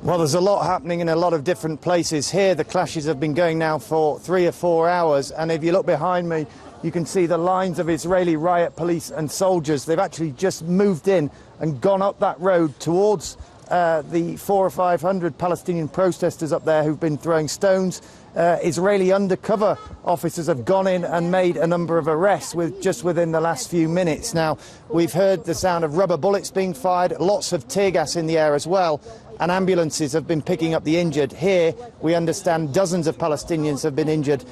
Well, there's a lot happening in a lot of different places. Here, the clashes have been going now for 3 or 4 hours, and if you look behind me, you can see the lines of Israeli riot police and soldiers. They've actually just moved in and gone up that road towards the 400 or 500 Palestinian protesters up there who've been throwing stones. Israeli undercover officers have gone in and made a number of arrests just within the last few minutes. Now, we've heard the sound of rubber bullets being fired, lots of tear gas in the air as well, and ambulances have been picking up the injured. Here, we understand dozens of Palestinians have been injured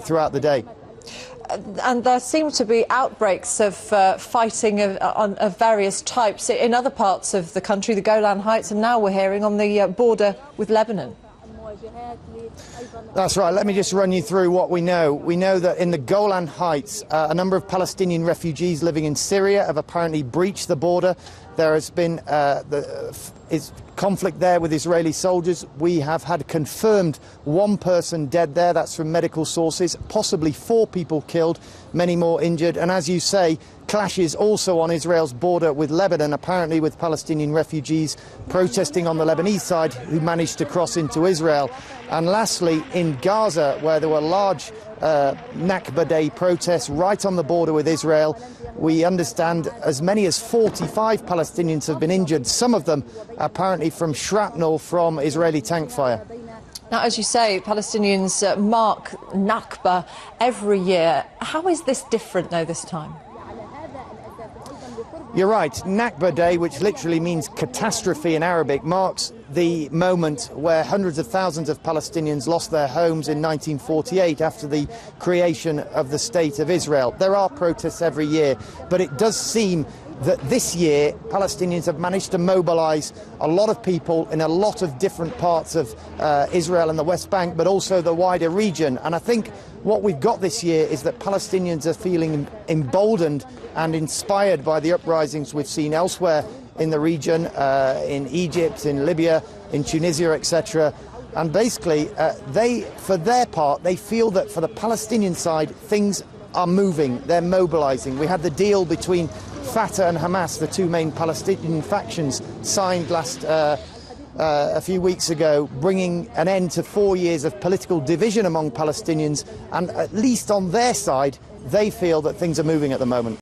throughout the day. And there seem to be outbreaks of fighting of various types in other parts of the country, the Golan Heights, and now we're hearing on the border with Lebanon. That's right. Let me just run you through what we know. We know that in the Golan Heights, a number of Palestinian refugees living in Syria have apparently breached the border. There has been conflict there with Israeli soldiers. We have had confirmed one person dead there. That's from medical sources. Possibly 4 people killed, many more injured. And as you say, clashes also on Israel's border with Lebanon, apparently with Palestinian refugees protesting on the Lebanese side who managed to cross into Israel. And lastly, in Gaza, where there were large Naqba Day protests right on the border with Israel, we understand as many as 45 Palestinians have been injured, some of them apparently from shrapnel from Israeli tank fire. Now, as you say, Palestinians mark Naqba every year. How is this different, though, this time? You're right. Naqba Day, which literally means catastrophe in Arabic, marks the moment where hundreds of thousands of Palestinians lost their homes in 1948 after the creation of the State of Israel. There are protests every year, but it does seem that this year Palestinians have managed to mobilize a lot of people in a lot of different parts of Israel and the West Bank, but also the wider region. And I think what we've got this year is that Palestinians are feeling emboldened and inspired by the uprisings we've seen elsewhere in the region, in Egypt, in Libya, in Tunisia, etc. And basically, for their part, they feel that for the Palestinian side, things are moving, they're mobilizing. We had the deal between Fatah and Hamas, the 2 main Palestinian factions, signed a few weeks ago, bringing an end to 4 years of political division among Palestinians, and at least on their side, they feel that things are moving at the moment.